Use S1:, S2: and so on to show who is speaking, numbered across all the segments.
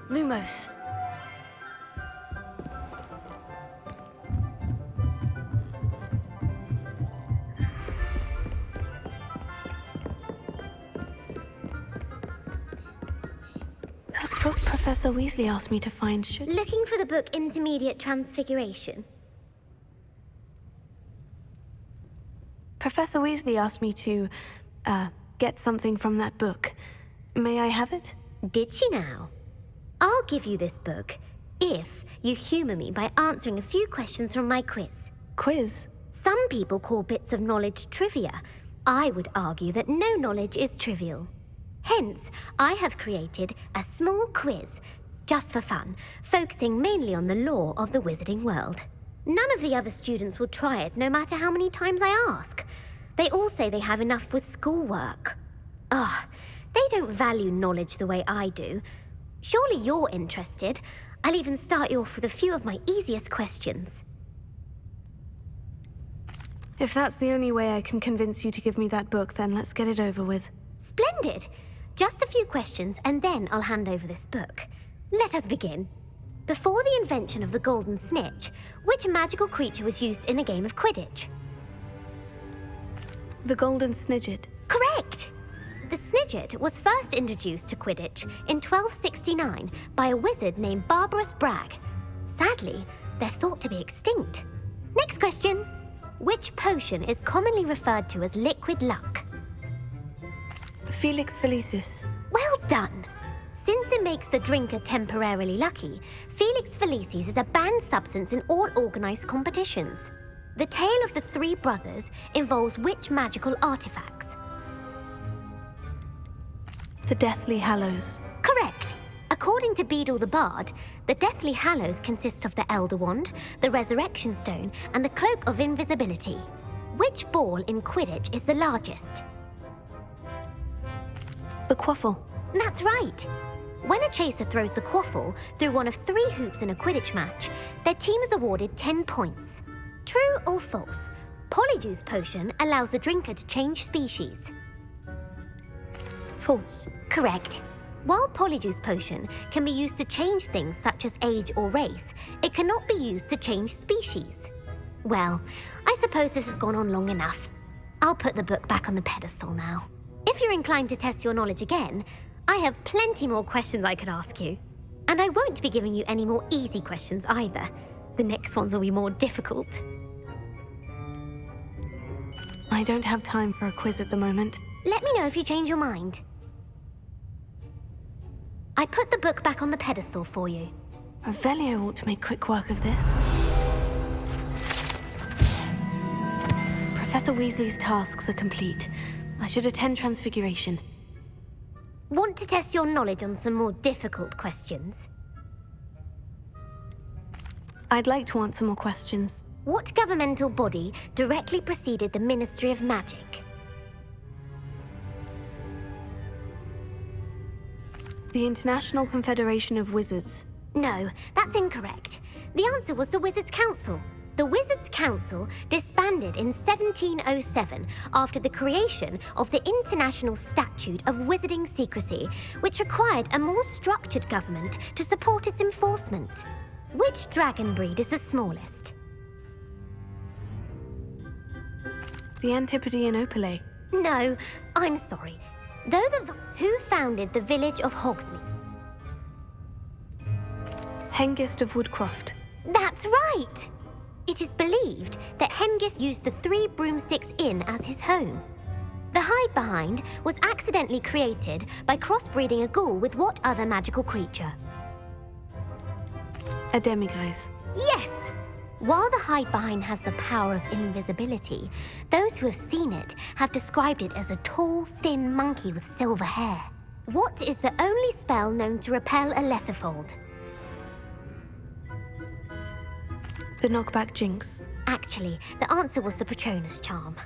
S1: Lumos. That book Professor Weasley asked me to find should...
S2: Looking for the book Intermediate Transfiguration?
S1: Professor Weasley asked me to, get something from that book. May I have it?
S2: Did she now? I'll give you this book if you humour me by answering a few questions from my quiz.
S1: Quiz?
S2: Some people call bits of knowledge trivia. I would argue that no knowledge is trivial. Hence, I have created a small quiz, just for fun, focusing mainly on the lore of the wizarding world. None of the other students will try it, no matter how many times I ask. They all say they have enough with schoolwork. Ugh, they don't value knowledge the way I do. Surely you're interested. I'll even start you off with a few of my easiest questions.
S1: If that's the only way I can convince you to give me that book, then let's get it over with.
S2: Splendid! Just a few questions, and then I'll hand over this book. Let us begin. Before the invention of the golden snitch, which magical creature was used in a game of Quidditch?
S1: The golden snidget.
S2: Correct! The snidget was first introduced to Quidditch in 1269 by a wizard named Barbarous Bragg. Sadly, they're thought to be extinct. Next question. Which potion is commonly referred to as liquid luck?
S1: Felix Felicis.
S2: Well done! Since it makes the drinker temporarily lucky, Felix Felicis is a banned substance in all organised competitions. The tale of the three brothers involves which magical artifacts?
S1: The Deathly Hallows.
S2: Correct! According to Beedle the Bard, the Deathly Hallows consists of the Elder Wand, the Resurrection Stone, and the Cloak of Invisibility. Which ball in Quidditch is the largest?
S1: The Quaffle.
S2: That's right! When a chaser throws the quaffle through one of 3 hoops in a Quidditch match, their team is awarded 10 points. True or false? Polyjuice Potion allows the drinker to change species.
S1: False.
S2: Correct. While Polyjuice Potion can be used to change things such as age or race, it cannot be used to change species. Well, I suppose this has gone on long enough. I'll put the book back on the pedestal now. If you're inclined to test your knowledge again, I have plenty more questions I could ask you. And I won't be giving you any more easy questions either. The next ones will be more difficult.
S1: I don't have time for a quiz at the moment.
S2: Let me know if you change your mind. I put the book back on the pedestal for you.
S1: Revelio ought to make quick work of this. Professor Weasley's tasks are complete. I should attend Transfiguration.
S2: Want to test your knowledge on some more difficult questions?
S1: I'd like to answer more questions.
S2: What governmental body directly preceded the Ministry of Magic?
S1: The International Confederation of Wizards.
S2: No, that's incorrect. The answer was the Wizards' Council. The Wizards' Council disbanded in 1707 after the creation of the International Statute of Wizarding Secrecy, which required a more structured government to support its enforcement. Which dragon breed is the smallest?
S1: The Antipodean Opale.
S2: No, I'm sorry. Who founded the village of Hogsmeade?
S1: Hengist of Woodcroft.
S2: That's right! It is believed that Hengist used the 3 Broomsticks Inn as his home. The hide-behind was accidentally created by crossbreeding a ghoul with what other magical creature?
S1: A demiguise.
S2: Yes! While the hide-behind has the power of invisibility, those who have seen it have described it as a tall, thin monkey with silver hair. What is the only spell known to repel a Lethifold?
S1: The Knockback Jinx.
S2: Actually, the answer was the Patronus Charm.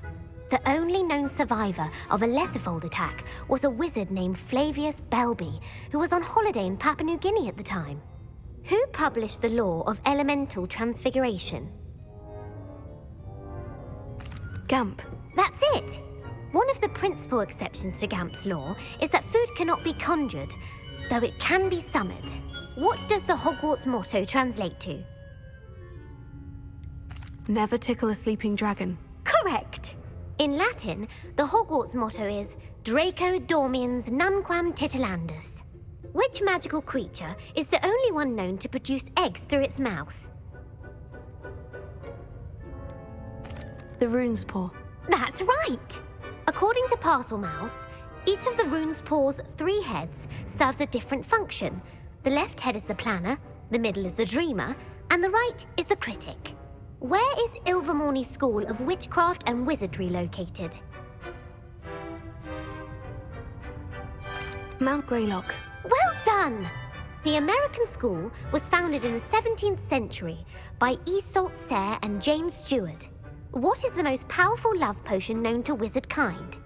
S2: The only known survivor of a Lethifold attack was a wizard named Flavius Belby, who was on holiday in Papua New Guinea at the time. Who published the law of elemental transfiguration?
S1: Gamp.
S2: That's it! One of the principal exceptions to Gamp's law is that food cannot be conjured, though it can be summoned. What does the Hogwarts motto translate to?
S1: Never tickle a sleeping dragon.
S2: Correct! In Latin, the Hogwarts motto is Draco dormiens nunquam titilandus. Which magical creature is the only one known to produce eggs through its mouth?
S1: The rune's paw.
S2: That's right! According to Parselmouths, each of the rune's paw's 3 heads serves a different function. The left head is the planner, the middle is the dreamer, and the right is the critic. Where is Ilvermorny School of Witchcraft and Wizardry located?
S1: Mount Greylock.
S2: Well done! The American school was founded in the 17th century by Iseult Sayre and James Stewart. What is the most powerful love potion known to wizard kind?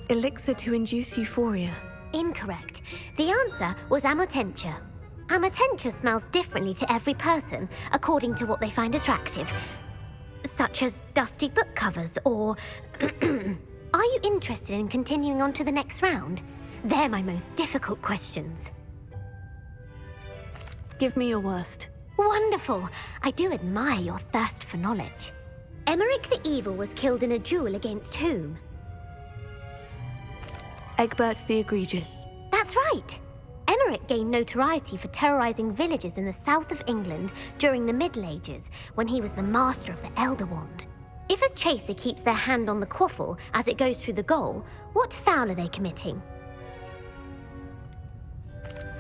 S1: Elixir to induce euphoria.
S2: Incorrect. The answer was Amotentia. Amotentia smells differently to every person according to what they find attractive, such as dusty book covers or... Are you interested in continuing on to the next round? They're my most difficult questions.
S1: Give me your worst.
S2: Wonderful! I do admire your thirst for knowledge. Emeric the Evil was killed in a duel against whom?
S1: Egbert the Egregious.
S2: That's right! Emeric gained notoriety for terrorizing villages in the south of England during the Middle Ages, when he was the master of the Elder Wand. If a chaser keeps their hand on the quaffle as it goes through the goal, what foul are they committing?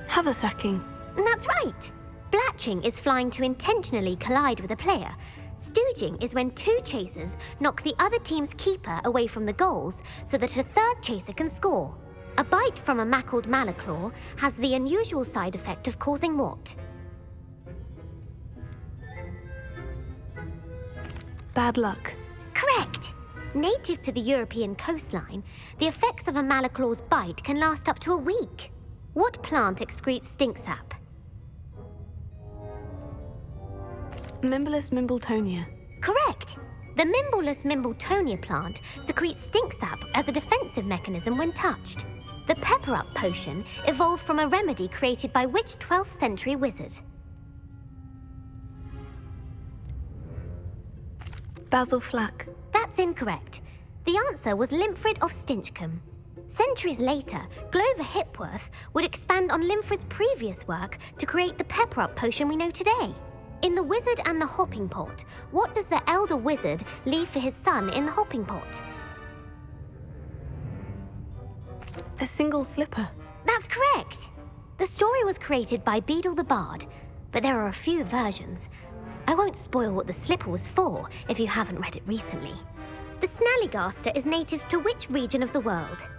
S1: Haversacking.
S2: That's right! Blatching is flying to intentionally collide with a player. Stooging is when 2 chasers knock the other team's keeper away from the goals so that a 3rd chaser can score. A bite from a mackled malaclaw has the unusual side effect of causing what?
S1: Bad luck.
S2: Correct! Native to the European coastline, the effects of a malaclaw's bite can last up to a week. What plant excretes stink sap?
S1: Mimblus Mimbletonia.
S2: Correct! The Mimblus Mimbletonia plant secretes stink sap as a defensive mechanism when touched. The Pepper Up potion evolved from a remedy created by which 12th century wizard?
S1: Basil Flack.
S2: That's incorrect. The answer was Limfrid of Stinchcombe. Centuries later, Glover Hipworth would expand on Limfrid's previous work to create the Pepper Up potion we know today. In The Wizard and the Hopping Pot, what does the elder wizard leave for his son in the hopping pot?
S1: A single slipper.
S2: That's correct! The story was created by Beadle the Bard, but there are a few versions. I won't spoil what the slipper was for if you haven't read it recently. The Snallygaster is native to which region of the world?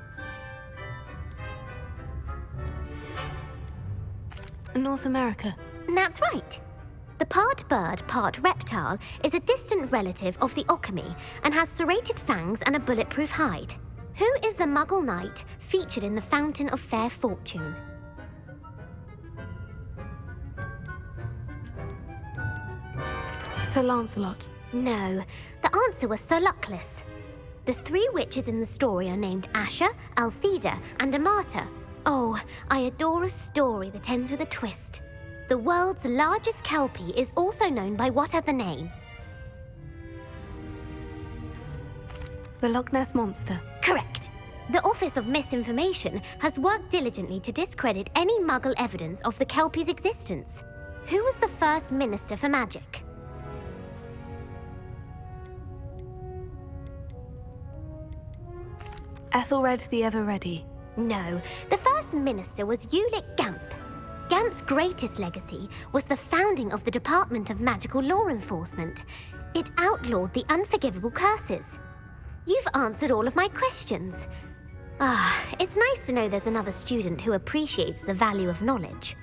S1: North America.
S2: That's right! The part bird, part reptile is a distant relative of the Occamy and has serrated fangs and a bulletproof hide. Who is the Muggle knight featured in the Fountain of Fair Fortune?
S1: Sir Lancelot.
S2: No, the answer was Sir Luckless. The 3 witches in the story are named Asher, Altheda, and Amata. Oh, I adore a story that ends with a twist. The world's largest kelpie is also known by what other name?
S1: The Loch Ness Monster.
S2: Correct. The Office of Misinformation has worked diligently to discredit any Muggle evidence of the kelpie's existence. Who was the first Minister for Magic?
S1: Ethelred the Ever-Ready.
S2: No, the first minister was Ulick Gamp. Gamp's greatest legacy was the founding of the Department of Magical Law Enforcement. It outlawed the unforgivable curses. You've answered all of my questions. It's nice to know there's another student who appreciates the value of knowledge.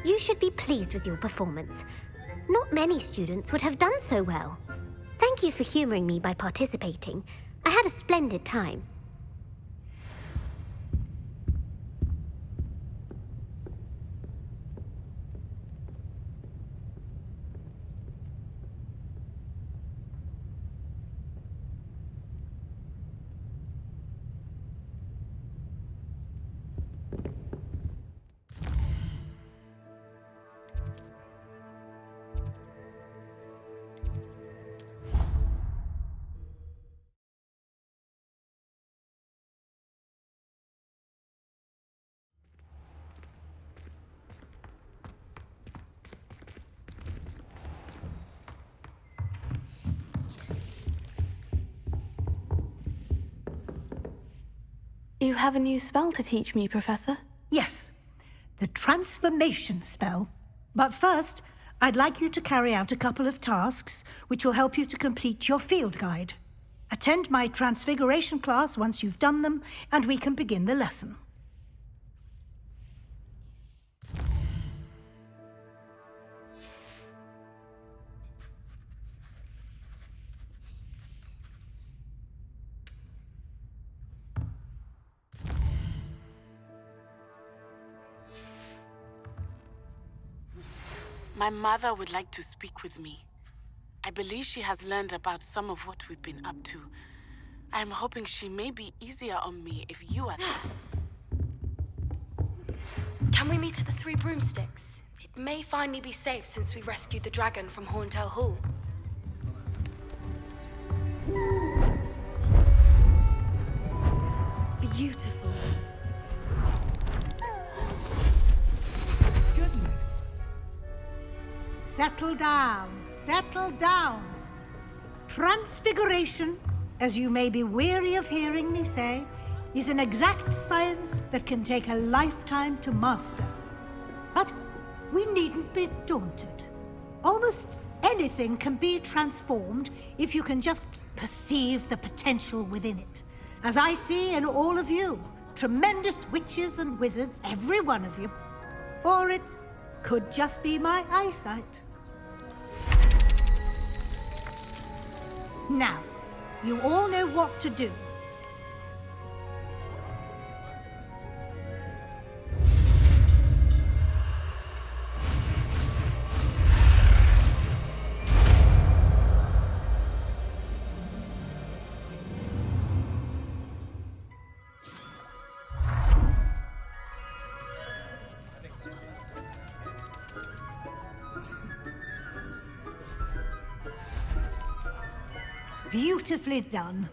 S2: You should be pleased with your performance. Not many students would have done so well. Thank you for humoring me by participating. I had a splendid time.
S1: You have a new spell to teach me, Professor?
S3: Yes, the transformation spell. But first, I'd like you to carry out a couple of tasks which will help you to complete your field guide. Attend my transfiguration class once you've done them, and we can begin the lesson.
S4: My mother would like to speak with me. I believe she has learned about some of what we've been up to. I'm hoping she may be easier on me if you are there.
S5: Can we meet at the Three Broomsticks? It may finally be safe since we rescued the dragon from Horntail Hall. Beautiful.
S3: Goodness. Settle down, settle down. Transfiguration, as you may be weary of hearing me say, is an exact science that can take a lifetime to master. But we needn't be daunted. Almost anything can be transformed if you can just perceive the potential within it. As I see in all of you, tremendous witches and wizards, every one of you. Or it could just be my eyesight. Now, you all know what to do. Beautifully done.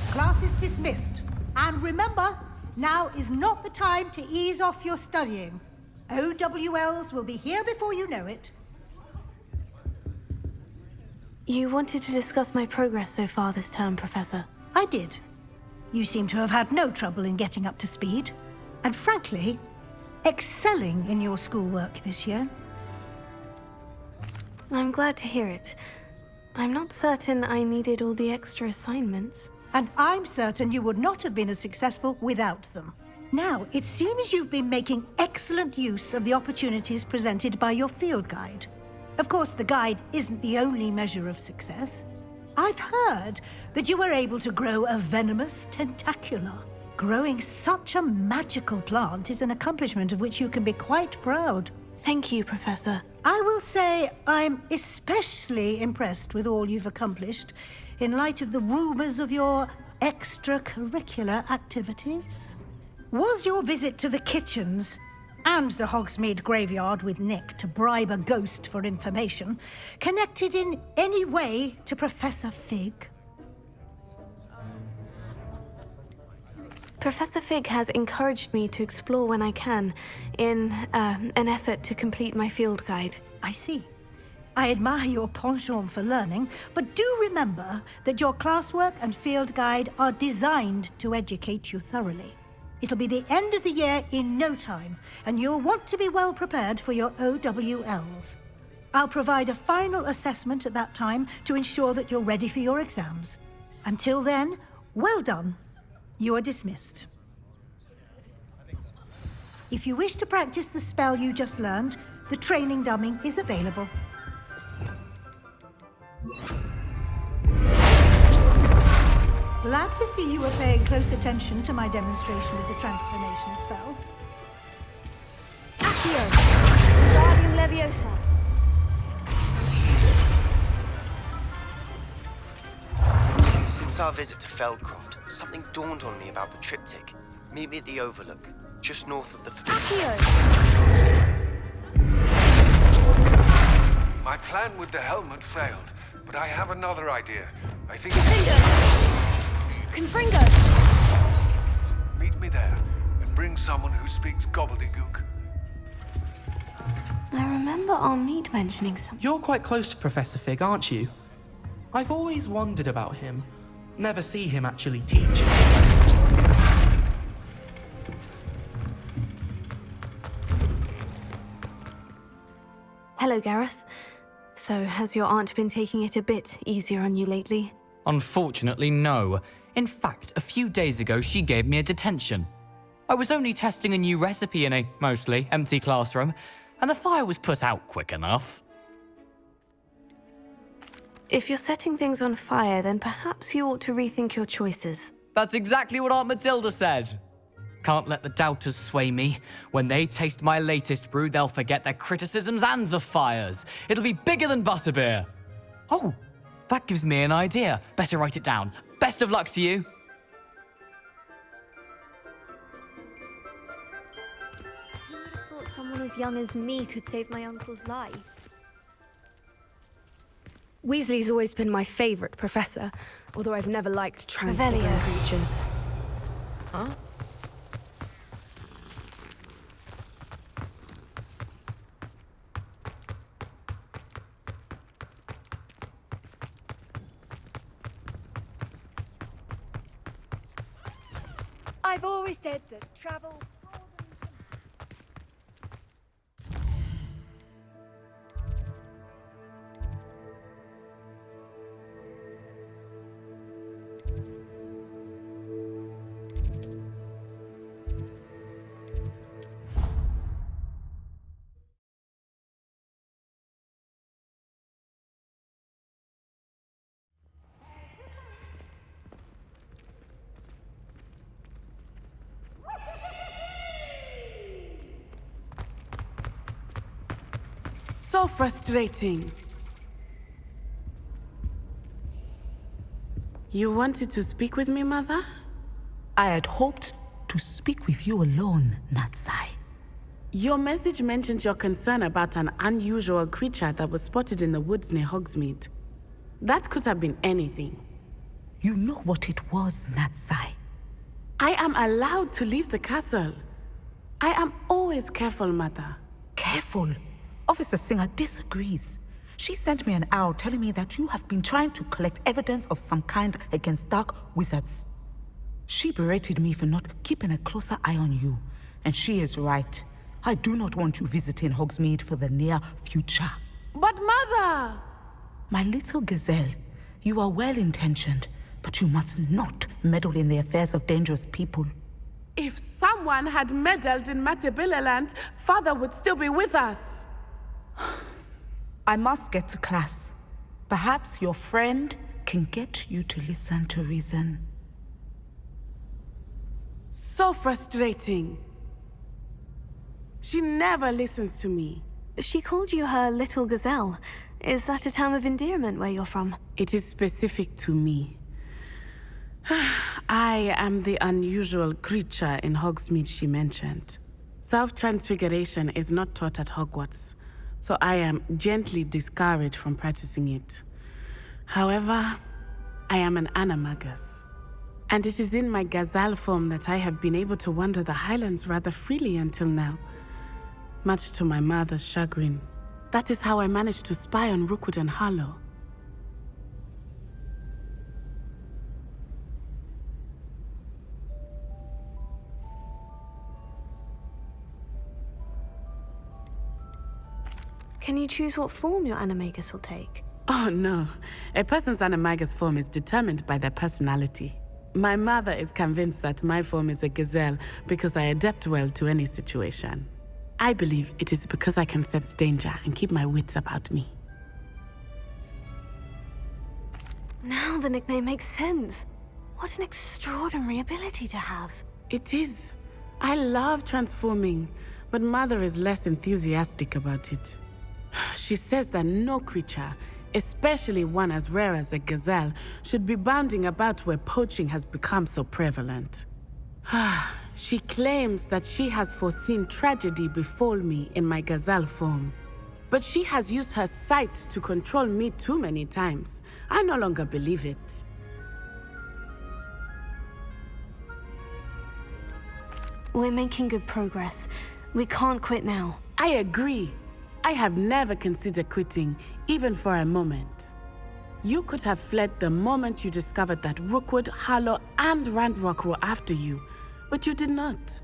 S3: Class is dismissed. And remember, now is not the time to ease off your studying. OWLs will be here before you know it.
S1: You wanted to discuss my progress so far this term, Professor.
S3: I did. You seem to have had no trouble in getting up to speed. And frankly, excelling in your schoolwork this year.
S1: I'm glad to hear it. I'm not certain I needed all the extra assignments.
S3: And I'm certain you would not have been as successful without them. Now, it seems you've been making excellent use of the opportunities presented by your field guide. Of course, the guide isn't the only measure of success. I've heard that you were able to grow a venomous tentacula. Growing such a magical plant is an accomplishment of which you can be quite proud.
S1: Thank you, Professor.
S3: I will say I'm especially impressed with all you've accomplished in light of the rumors of your extracurricular activities. Was your visit to the kitchens and the Hogsmeade graveyard with Nick to bribe a ghost for information connected in any way to Professor Fig?
S1: Professor Fig has encouraged me to explore when I can, in an effort to complete my field guide.
S3: I see. I admire your penchant for learning, but do remember that your classwork and field guide are designed to educate you thoroughly. It'll be the end of the year in no time, and you'll want to be well prepared for your OWLs. I'll provide a final assessment at that time to ensure that you're ready for your exams. Until then, well done. You are dismissed. If you wish to practice the spell you just learned, the training dummy is available. Glad to see you are paying close attention to my demonstration of the transformation spell.
S1: Accio! Guardian Leviosa!
S6: Since our visit to Feldcroft, something dawned on me about the triptych. Meet me at the Overlook, just north of the...
S1: Accio!
S7: My plan with the helmet failed, but I have another idea. I think...
S1: Confringo!
S7: Meet me there, and bring someone who speaks gobbledygook.
S1: I remember Armide mentioning something.
S8: You're quite close to Professor Fig, aren't you? I've always wondered about him. never see him actually teach.
S1: Hello, Gareth. So, has your aunt been taking it a bit easier on you lately?
S9: Unfortunately, no. In fact, a few days ago, she gave me a detention. I was only testing a new recipe in a mostly empty classroom, and the fire was put out quick enough.
S1: If you're setting things on fire, then perhaps you ought to rethink your choices.
S9: That's exactly what Aunt Matilda said. Can't let the doubters sway me. When they taste my latest brew, they'll forget their criticisms and the fires. It'll be bigger than butterbeer. Oh, that gives me an idea. Better write it down. Best of luck to you.
S10: Who would have thought someone as young as me could save my uncle's life?
S5: Weasley's always been my favorite professor, although I've never liked transfiguring creatures.
S9: Huh?
S11: I've always said that travel...
S4: So frustrating. You wanted to speak with me, Mother?
S12: I had hoped to speak with you alone, Natsai.
S4: Your message mentioned your concern about an unusual creature that was spotted in the woods near Hogsmeade. That could have been anything.
S12: You know what it was, Natsai.
S4: I am allowed to leave the castle. I am always careful, Mother.
S12: Careful? Officer Singer disagrees. She sent me an owl telling me that you have been trying to collect evidence of some kind against dark wizards. She berated me for not keeping a closer eye on you, and she is right. I do not want you visiting Hogsmeade for the near future.
S4: But Mother!
S12: My little gazelle, you are well-intentioned, but you must not meddle in the affairs of dangerous people.
S4: If someone had meddled in Matabeleland, Father would still be with us.
S12: I must get to class. Perhaps your friend can get you to listen to reason.
S4: So frustrating. She never listens to me.
S1: She called you her little gazelle. Is that a term of endearment where you're from?
S4: It is specific to me. I am the unusual creature in Hogsmeade she mentioned. Self-transfiguration is not taught at Hogwarts, so I am gently discouraged from practicing it. However, I am an animagus, and it is in my gazelle form that I have been able to wander the Highlands rather freely until now, much to my mother's chagrin. That is how I managed to spy on Rookwood and Harlow.
S1: Can you choose what form your animagus will take?
S4: Oh no, a person's animagus form is determined by their personality. My mother is convinced that my form is a gazelle because I adapt well to any situation. I believe it is because I can sense danger and keep my wits about me.
S1: Now the nickname makes sense. What an extraordinary ability to have.
S4: It is. I love transforming, but Mother is less enthusiastic about it. She says that no creature, especially one as rare as a gazelle, should be bounding about where poaching has become so prevalent. She claims that she has foreseen tragedy befall me in my gazelle form. But she has used her sight to control me too many times. I no longer believe it.
S1: We're making good progress. We can't quit now.
S4: I agree. I have never considered quitting, even for a moment. You could have fled the moment you discovered that Rookwood, Harlow, and Randrock were after you, but you did not.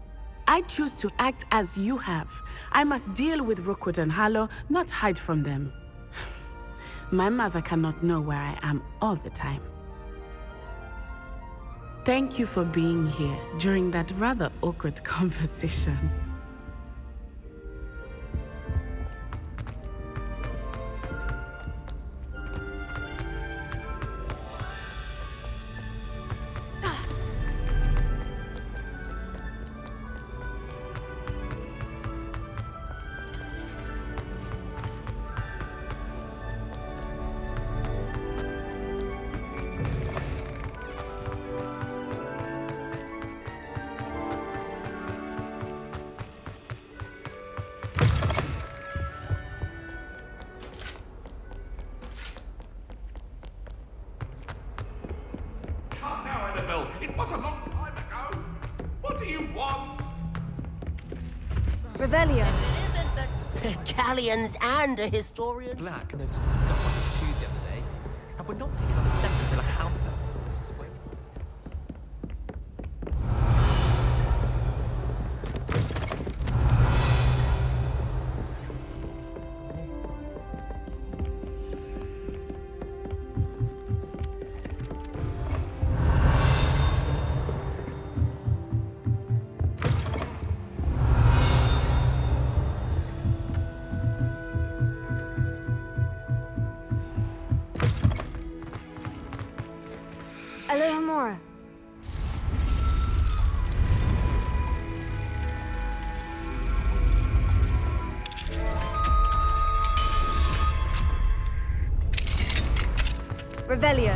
S4: I choose to act as you have. I must deal with Rookwood and Harlow, not hide from them. My mother cannot know where I am all the time. Thank you for being here during that rather awkward conversation.
S7: It was a long time ago. What do you want?
S1: Revelio.
S13: Galleons and a historian.
S8: Black noticed the stuff on his shoe the other day, and would not take another step until I helped her.
S1: Alohomora. Revelio.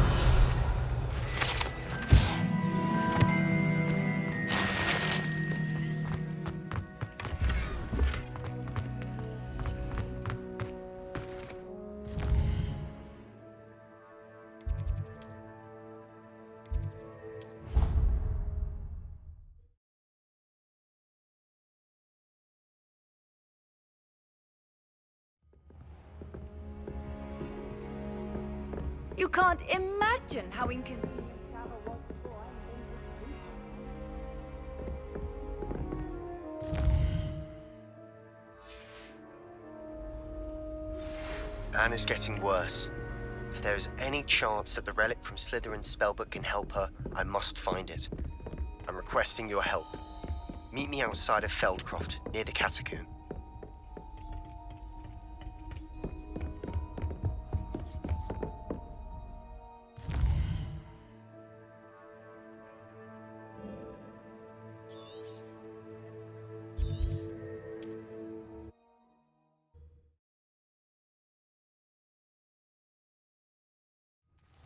S11: You can't imagine how inconvenient.
S6: Anne is getting worse. If there is any chance that the relic from Slytherin's spellbook can help her, I must find it. I'm requesting your help. Meet me outside of Feldcroft, near the catacomb.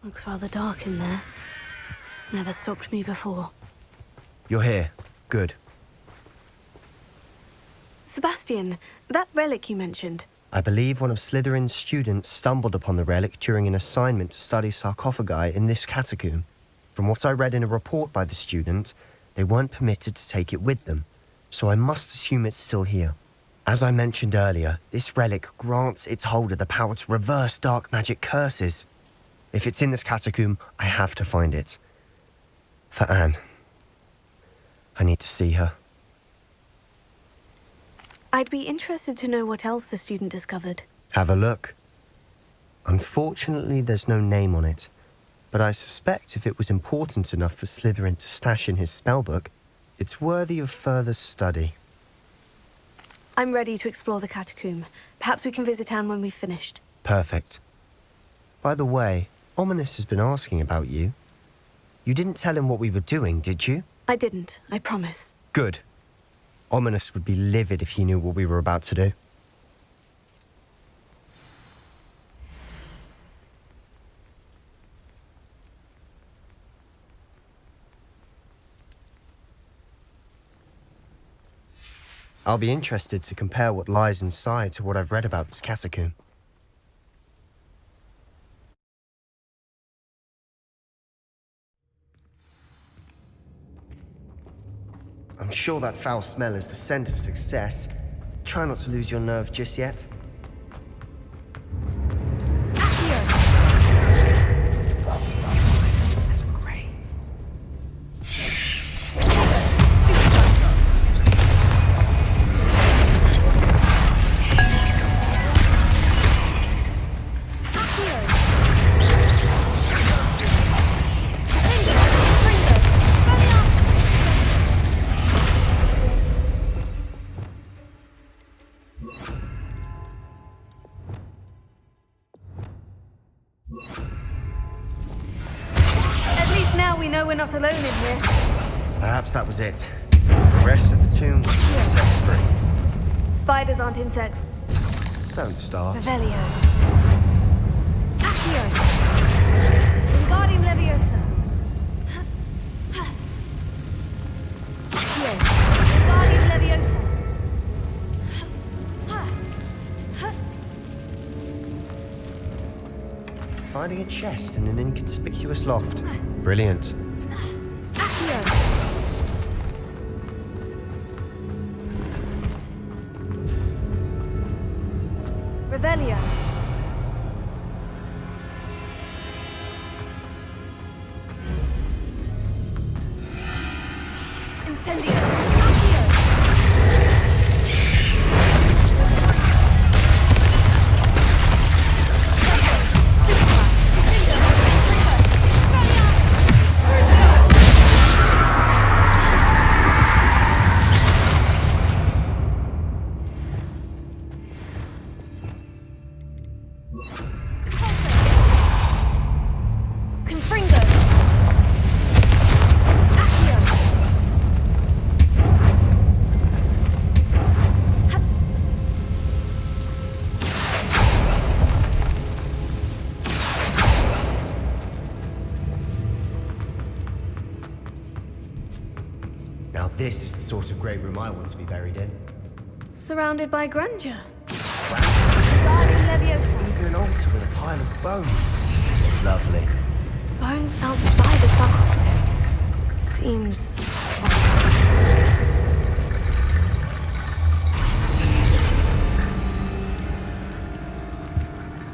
S1: Looks rather dark in there. Never stopped me before.
S6: You're here. Good.
S1: Sebastian, that relic you mentioned.
S6: I believe one of Slytherin's students stumbled upon the relic during an assignment to study sarcophagi in this catacomb. From what I read in a report by the student, they weren't permitted to take it with them, so I must assume it's still here. As I mentioned earlier, this relic grants its holder the power to reverse dark magic curses. If it's in this catacomb, I have to find it. For Anne. I need to see her.
S1: I'd be interested to know what else the student discovered.
S6: Have a look. Unfortunately, there's no name on it, but I suspect if it was important enough for Slytherin to stash in his spellbook, it's worthy of further study.
S1: I'm ready to explore the catacomb. Perhaps we can visit Anne when we've finished.
S6: Perfect. By the way, Ominous has been asking about you. You didn't tell him what we were doing, did you?
S1: I didn't, I promise.
S6: Good. Ominous would be livid if he knew what we were about to do. I'll be interested to compare what lies inside to what I've read about this catacomb. I'm sure that foul smell is the scent of success. Try not to lose your nerve just yet.
S1: Accio! we know we're not alone in here.
S6: Perhaps that was it. The rest of the tomb was insect-free.
S1: Spiders aren't insects.
S6: Don't start.
S1: Revelio. Accio. Wingardium Leviosa. Accio. Wingardium Leviosa.
S6: Finding a chest in an inconspicuous loft. Brilliant.
S1: Accio. Revelio. Incendio. Accio. Confringo. Accio.
S6: Now this is the sort of great room I want to be buried in.
S1: Surrounded by grandeur. Wingardium Leviosa.
S6: Even an altar with a pile of bones. Lovely.
S1: Bones outside the sarcophagus. Seems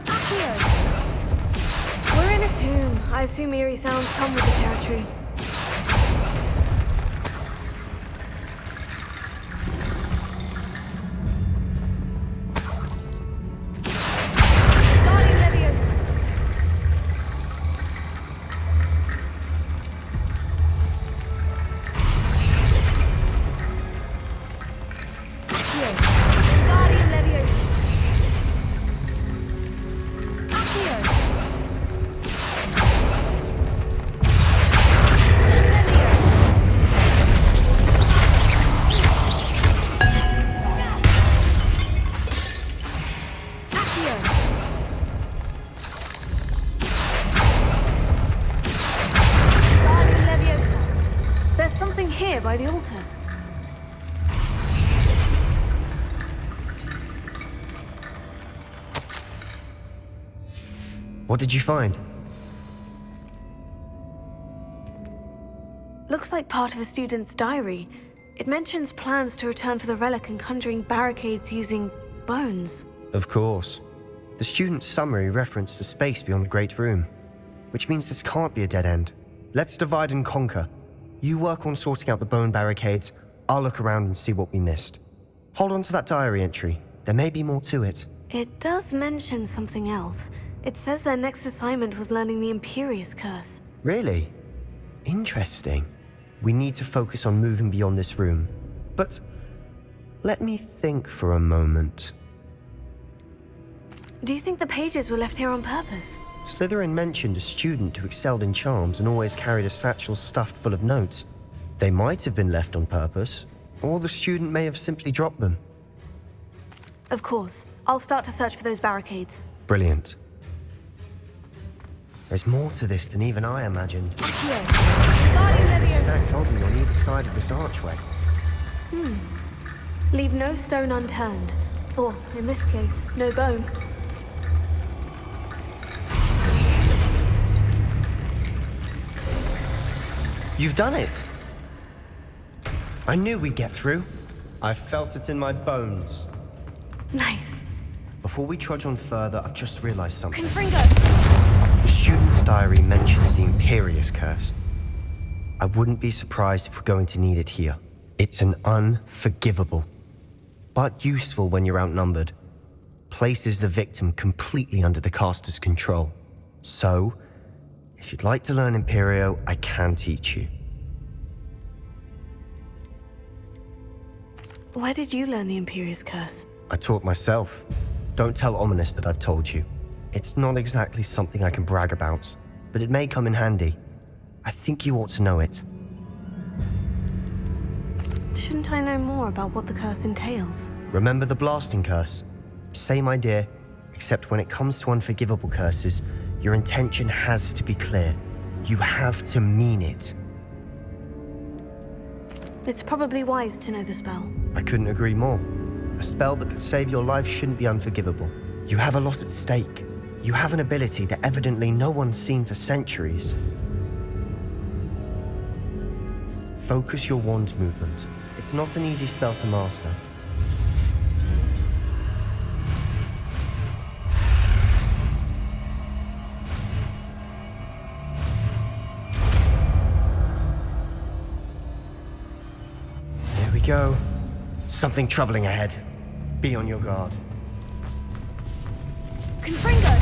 S1: Accio. We're in a tomb. I assume eerie sounds come with the territory. Wingardium Leviosa. Accio. Wingardium Leviosa. Accio. Incendio. Accio. Wingardium Leviosa. There's something here by the altar.
S6: What did you find?
S1: Looks like part of a student's diary. It mentions plans to return for the relic and conjuring barricades using bones.
S6: Of course. The student's summary referenced a space beyond the Great Room, which means this can't be a dead end. Let's divide and conquer. You work on sorting out the bone barricades, I'll look around and see what we missed. Hold on to that diary entry. There may be more to it.
S1: It does mention something else. It says their next assignment was learning the Imperious Curse.
S6: Really? Interesting. We need to focus on moving beyond this room. But let me think for a moment.
S1: Do you think the pages were left here on purpose?
S6: Slytherin mentioned a student who excelled in charms and always carried a satchel stuffed full of notes. They might have been left on purpose, or the student may have simply dropped them.
S1: Of course. I'll start to search for those barricades.
S6: Brilliant. There's more to this than even I imagined.
S1: Accio. Wingardium Leviosa.
S6: Stacked oddly on either side of this archway.
S1: Leave no stone unturned. Or, in this case, no bone.
S6: You've done it! I knew we'd get through. I felt it in my bones.
S1: Nice.
S6: Before we trudge on further, I've just realized something.
S1: Confringo.
S6: The student's diary mentions the Imperious Curse. I wouldn't be surprised if we're going to need it here. It's an unforgivable, but useful when you're outnumbered. Places the victim completely under the caster's control. So, if you'd like to learn Imperio, I can teach you.
S1: Where did you learn the Imperious Curse?
S6: I taught myself. Don't tell Ominous that I've told you. It's not exactly something I can brag about, but it may come in handy. I think you ought to know it.
S1: Shouldn't I know more about what the curse entails?
S6: Remember the blasting curse? Same idea, except when it comes to unforgivable curses, your intention has to be clear. You have to mean it.
S1: It's probably wise to know the spell.
S6: I couldn't agree more. A spell that could save your life shouldn't be unforgivable. You have a lot at stake. You have an ability that evidently no one's seen for centuries. Focus your wand movement. It's not an easy spell to master. Here we go. Something troubling ahead. Be on your guard.
S11: Confringo!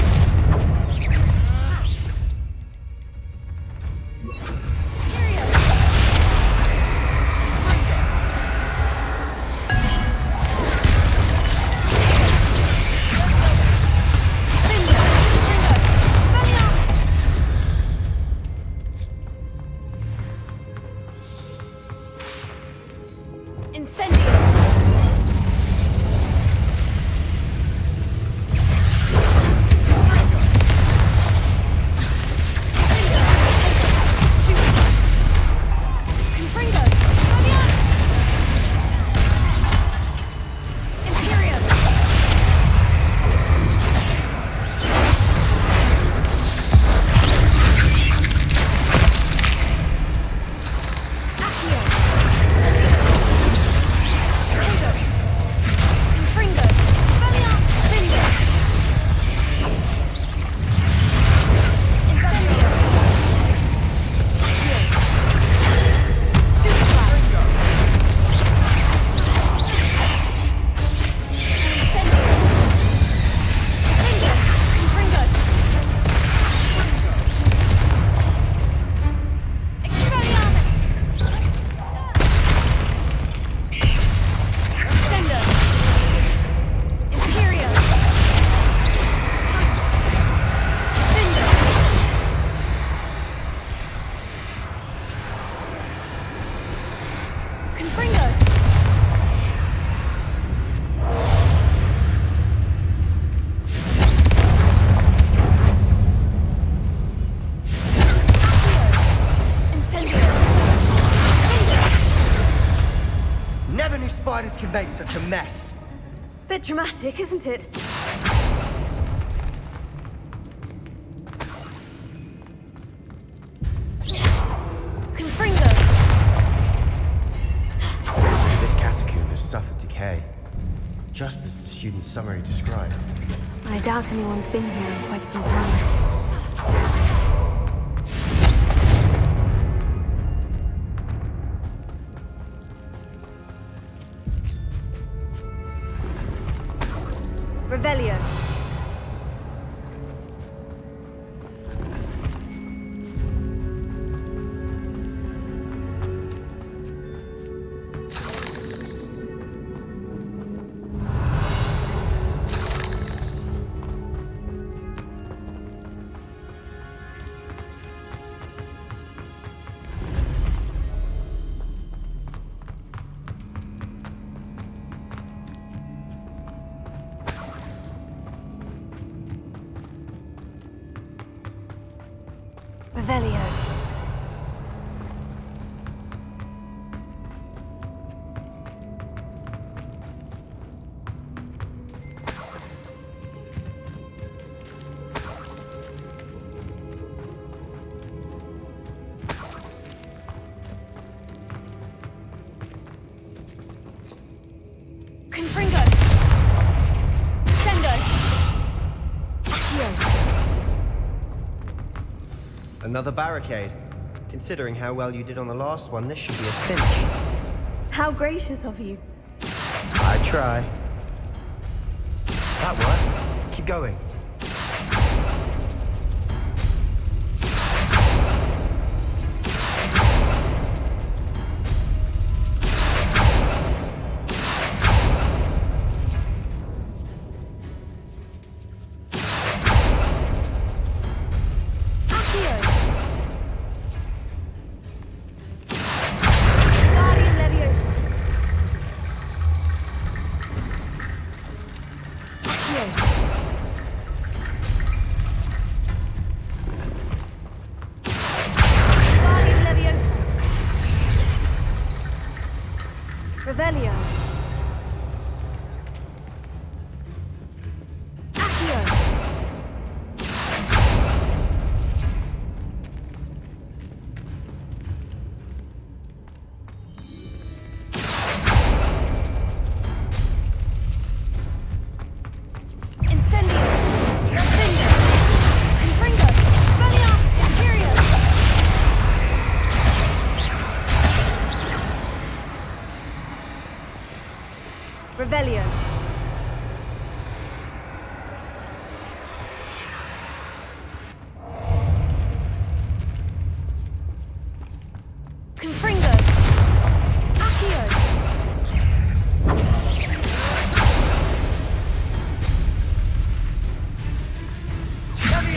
S6: Spiders can make such a mess.
S1: Bit dramatic, isn't it?
S11: Confringo!
S6: This catacomb has suffered decay, just as the student's summary described.
S1: I doubt anyone's been here in quite some time. Revelio. Revelio.
S11: Confringo! Sendo! Accio!
S6: Another barricade. Considering how well you did on the last one, this should be a cinch.
S1: How gracious of you.
S6: I try. That worked. Keep going.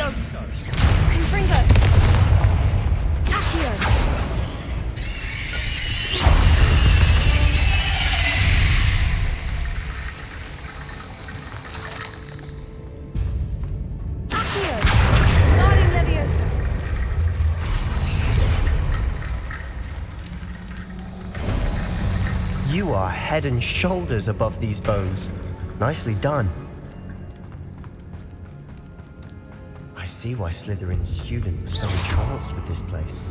S8: Levioso!
S10: Confringo! Accio! Accio! Guardian Leviosa!
S6: You are head and shoulders above these bones. Nicely done. I see why Slytherin's student was so entranced with this place.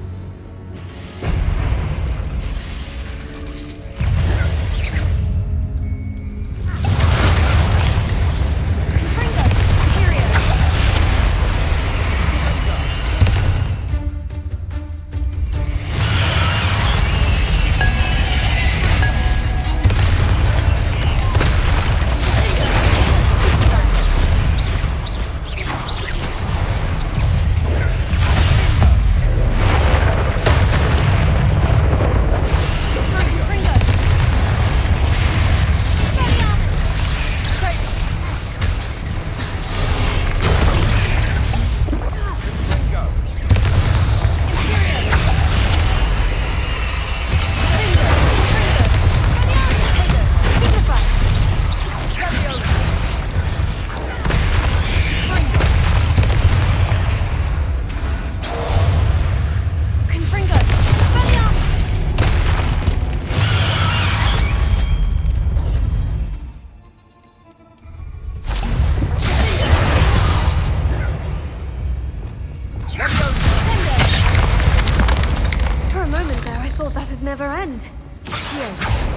S1: Never end. Here,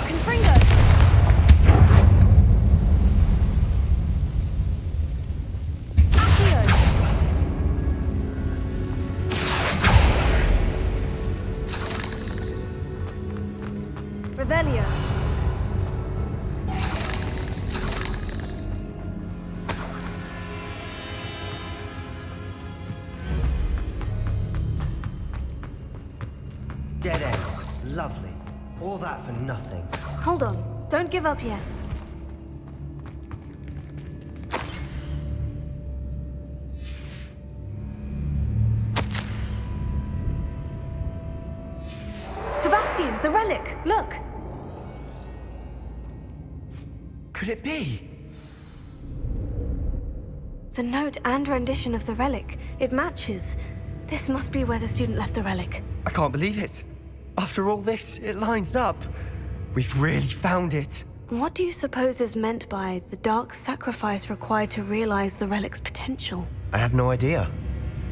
S1: Confringo! Accio! Revelio!
S6: Dead end. Lovely. All that for nothing.
S1: Hold on. Don't give up yet. Sebastian, the relic! Look!
S6: Could it be?
S1: The note and rendition of the relic. It matches. This must be where the student left the relic.
S6: I can't believe it. After all this, it lines up. We've really found it.
S1: What do you suppose is meant by the dark sacrifice required to realize the relic's potential?
S6: I have no idea.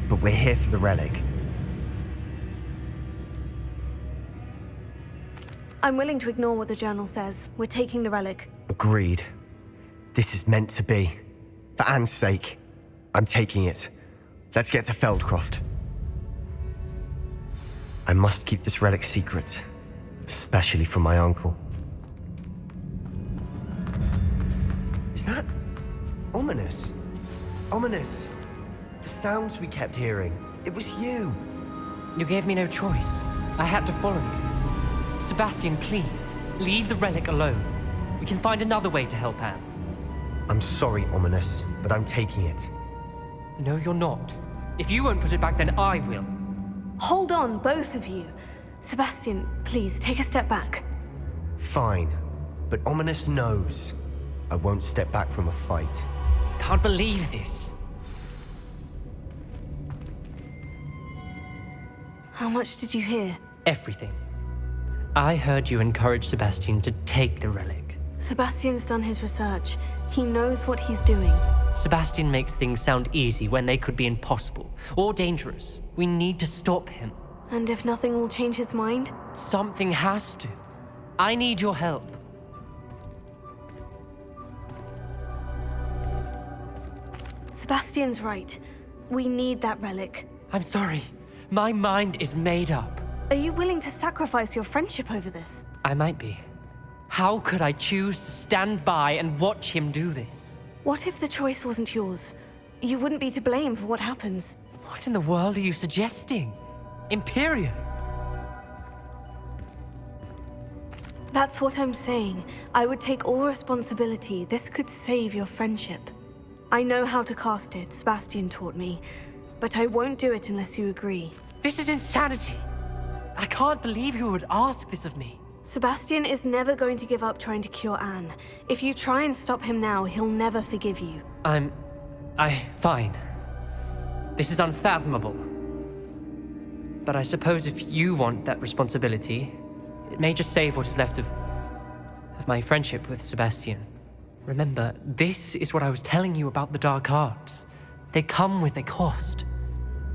S6: But we're here for the relic.
S1: I'm willing to ignore what the journal says. We're taking the relic.
S6: Agreed. This is meant to be. For Anne's sake, I'm taking it. Let's get to Feldcroft. I must keep this relic secret, especially from my uncle. Is that ominous? Ominous. The sounds we kept hearing. It was you.
S8: You gave me no choice. I had to follow you. Sebastian, please, leave the relic alone. We can find another way to help Anne.
S6: I'm sorry, Ominous, but I'm taking it.
S8: No, you're not. If you won't put it back, then I will.
S1: Hold on, both of you. Sebastian, please, take a step back.
S6: Fine, but Ominous knows I won't step back from a fight.
S8: Can't believe this.
S1: How much did you hear?
S8: Everything. I heard you encourage Sebastian to take the relic.
S1: Sebastian's done his research. He knows what he's doing.
S8: Sebastian makes things sound easy when they could be impossible or dangerous. We need to stop him.
S1: And if nothing will change his mind?
S8: Something has to. I need your help.
S1: Sebastian's right. We need that relic.
S8: I'm sorry. My mind is made up.
S1: Are you willing to sacrifice your friendship over this?
S8: I might be. How could I choose to stand by and watch him do this?
S1: What if the choice wasn't yours? You wouldn't be to blame for what happens.
S8: What in the world are you suggesting? Imperium?
S1: That's what I'm saying. I would take all responsibility. This could save your friendship. I know how to cast it. Sebastian taught me. but I won't do it unless you agree.
S8: This is insanity. I can't believe you would ask this of me.
S1: Sebastian is never going to give up trying to cure Anne. If you try and stop him now, he'll never forgive you.
S8: Fine. This is unfathomable. But I suppose if you want that responsibility, it may just save what is left of my friendship with Sebastian. Remember, this is what I was telling you about the dark arts. They come with a cost.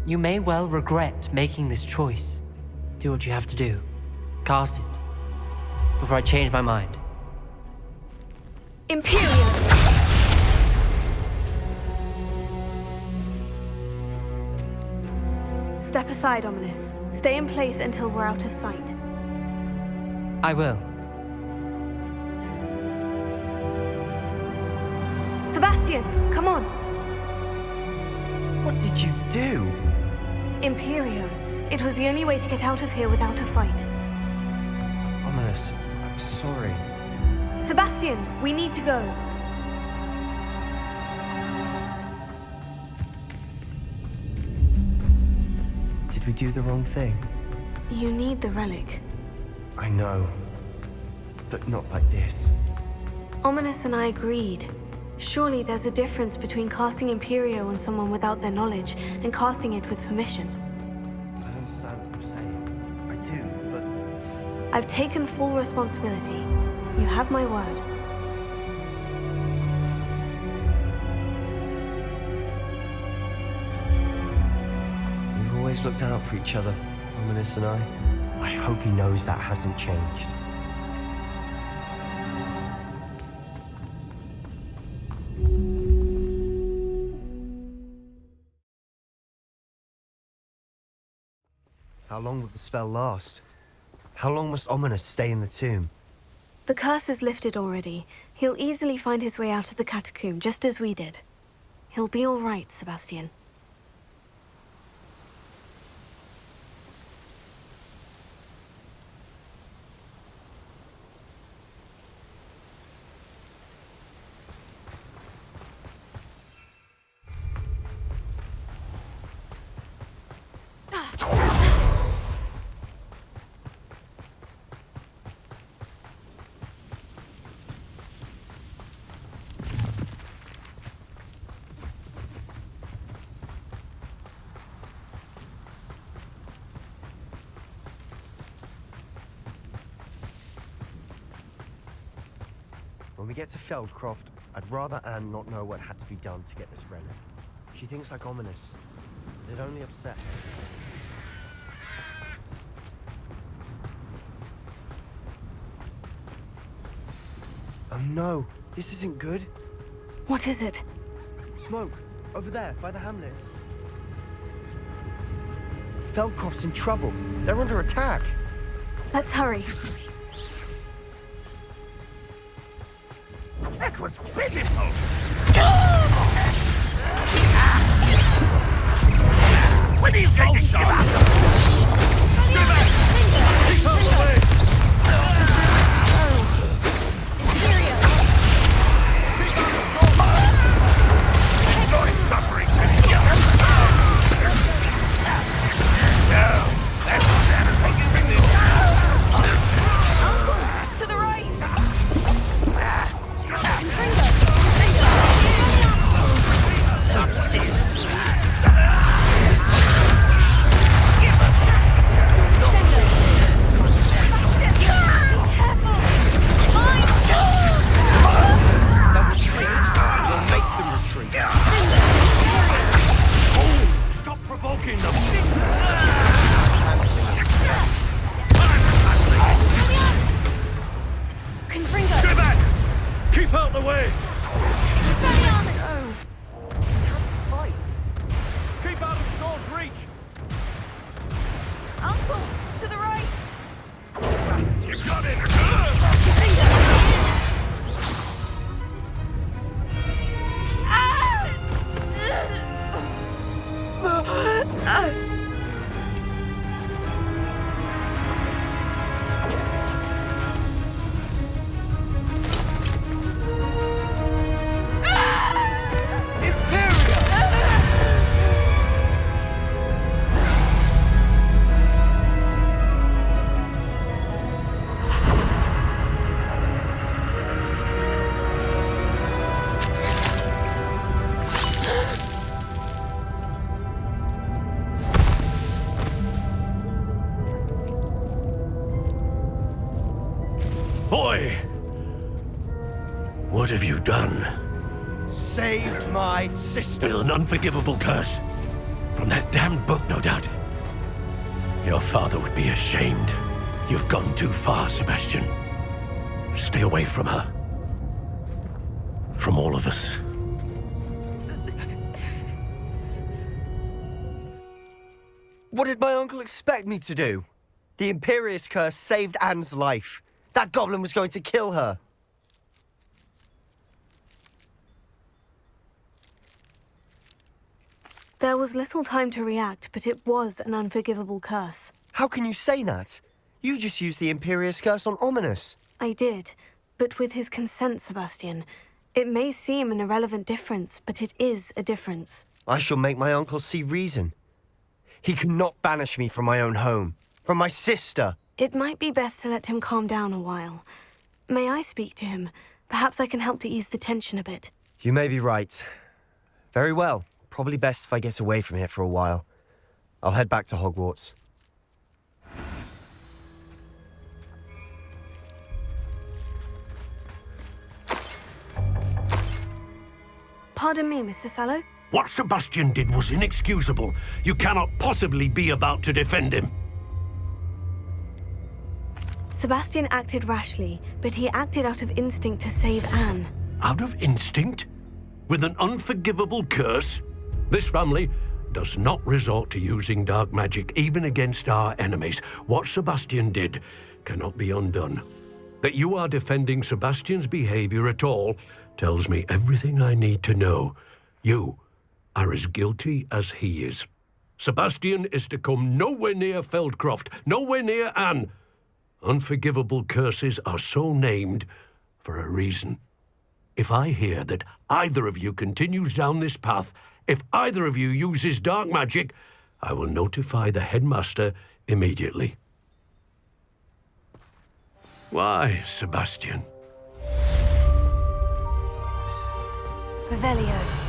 S8: You may well regret making this choice. Do what you have to do. Cast it. Before I change my mind.
S1: Imperium! Step aside, Ominous. Stay in place until we're out of sight.
S8: I will.
S1: Sebastian, come on!
S6: What did you do?
S1: Imperio. It was the only way to get out of here without a fight.
S6: Ominous, I'm sorry.
S1: Sebastian, we need to go.
S6: Did we do the wrong thing?
S1: You need the relic.
S6: I know. But not like this.
S1: Ominous and I agreed. Surely there's a difference between casting Imperio on someone without their knowledge and casting it with permission.
S6: I understand what you're saying. I do, but...
S1: I've taken full responsibility. You have my word.
S6: We've always looked out for each other, Ominous and I. I hope he knows that hasn't changed. How long will the spell last? How long must Ominous stay in the tomb?
S1: The curse is lifted already. He'll easily find his way out of the catacomb, just as we did. He'll be all right, Sebastian.
S6: When we get to Feldcroft, I'd rather Anne not know what had to be done to get this relic. She thinks like Ominous. It'd only upset her. Oh no, this isn't good.
S1: What is it?
S6: Smoke, over there, by the hamlet. Feldcroft's in trouble. They're under attack.
S1: Let's hurry.
S13: That was pitiful! When are you going to give up? Stay back! Keep out of the way! Enjoy suffering! No! That's not anything!
S11: To the right!
S13: Stop provoking them! Stay back! Keep out the way! Keep out of Storm's reach!
S11: Uncle, to the right!
S13: You got it! have you done?
S6: Saved my sister.
S13: With an unforgivable curse. From that damned book, no doubt. Your father would be ashamed. You've gone too far, Sebastian. Stay away from her. From all of us.
S6: What did my uncle expect me to do? The Imperious curse saved Anne's life. That goblin was going to kill her.
S1: There was little time to react, but it was an unforgivable curse.
S6: How can you say that? You just used the Imperious curse on Ominous.
S1: I did, but with his consent, Sebastian. It may seem an irrelevant difference, but it is a difference.
S6: I shall make my uncle see reason. He cannot banish me from my own home, from my sister.
S1: It might be best to let him calm down a while. May I speak to him? Perhaps I can help to ease the tension a bit.
S6: You may be right. Very well. Probably best if I get away from here for a while. I'll head back to Hogwarts.
S1: Pardon me, Mr. Sallow?
S13: What Sebastian did was inexcusable. You cannot possibly be about to defend him.
S1: Sebastian acted rashly, but he acted out of instinct to save Anne.
S13: Out of instinct? With an unforgivable curse? This family does not resort to using dark magic even against our enemies. What Sebastian did cannot be undone. That you are defending Sebastian's behavior at all tells me everything I need to know. You are as guilty as he is. Sebastian is to come nowhere near Feldcroft, nowhere near Anne. Unforgivable curses are so named for a reason. If I hear that either of you continues down this path, if either of you uses dark magic, I will notify the headmaster immediately. Why, Sebastian?
S1: Revelio.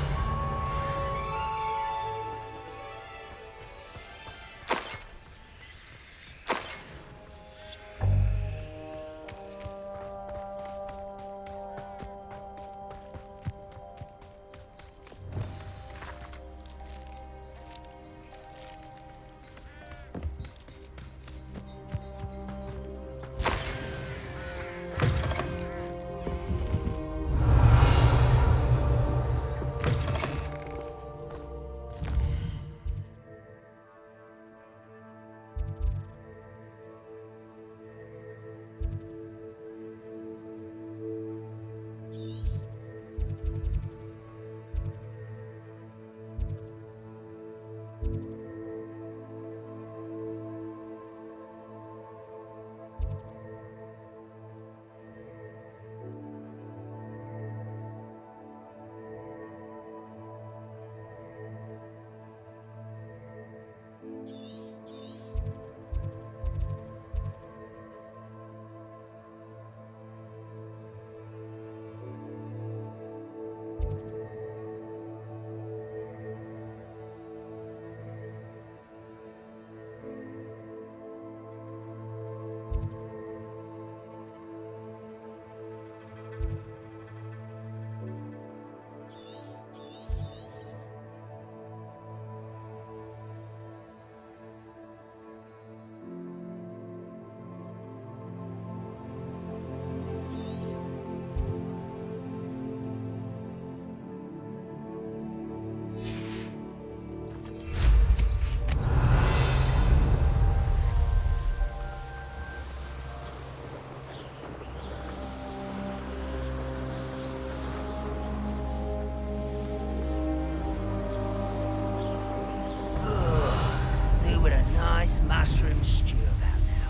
S14: mushroom stew about now.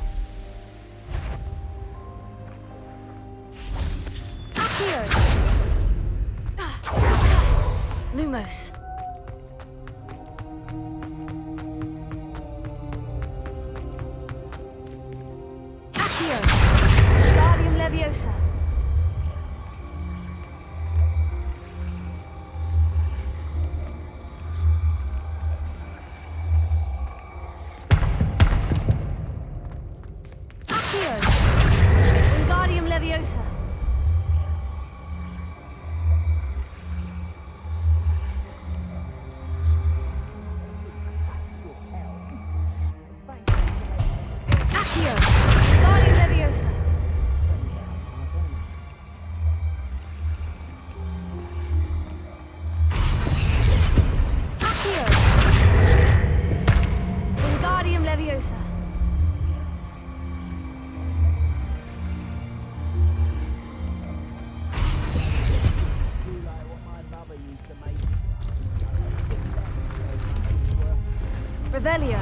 S1: Accio! Lumos. Accio! Guardium Leviosa. Revelio.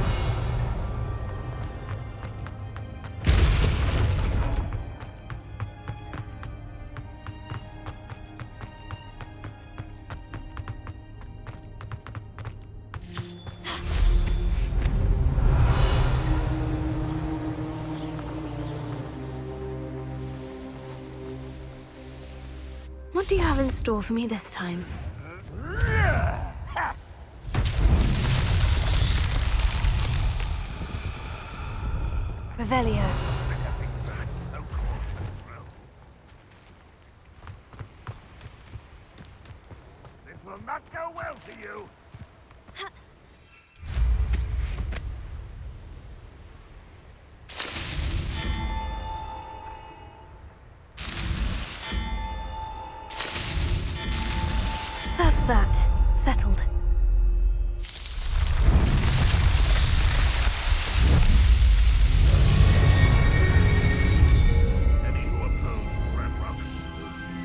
S1: What do you have in store for me this time? Revelio.
S14: This will not go well for you.
S1: That's that. Settled.
S14: Any who oppose Ramrock,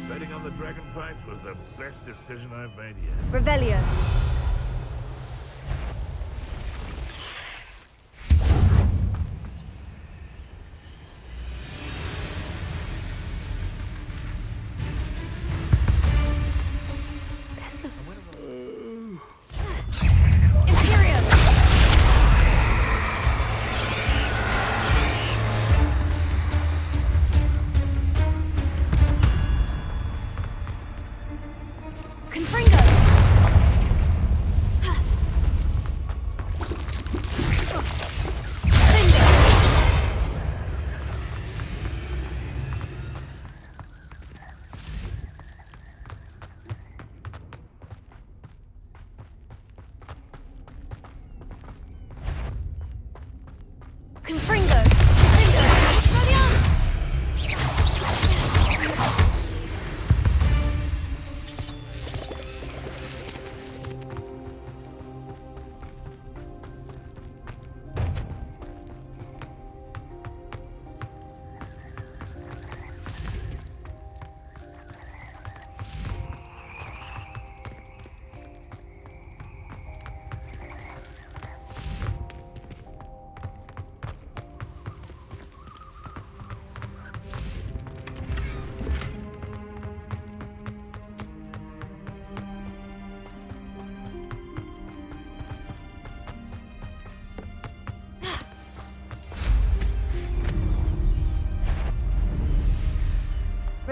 S14: betting on the dragon fights was the best decision I've made yet.
S1: Revelio.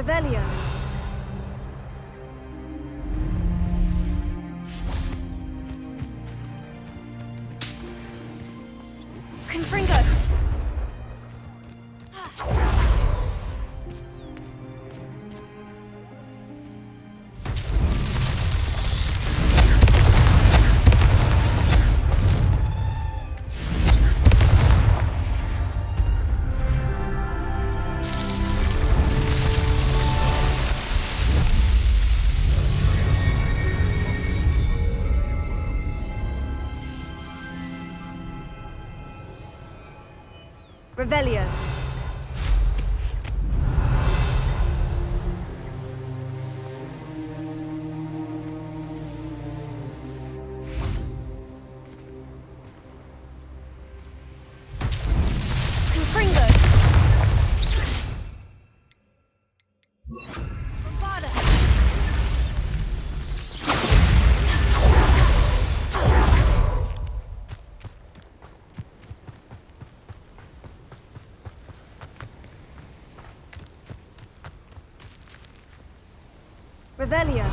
S1: Revelio. Confringo. Revelio. Confringo. Revelio.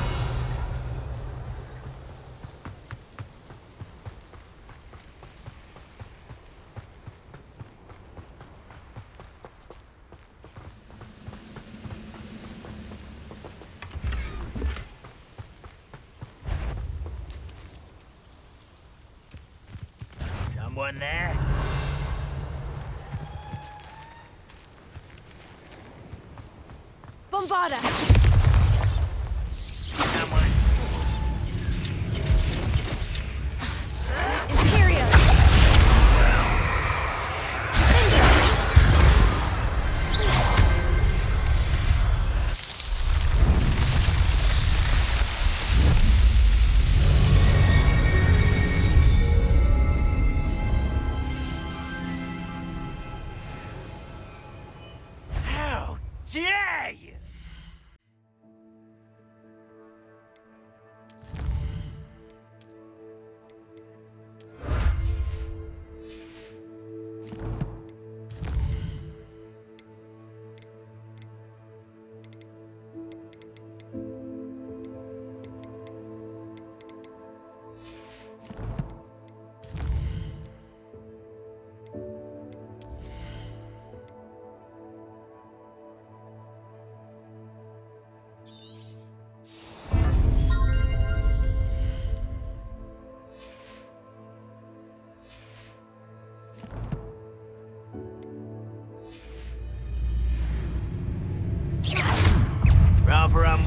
S14: Someone there?
S1: Bombarda.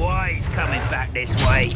S15: why he's coming back this way.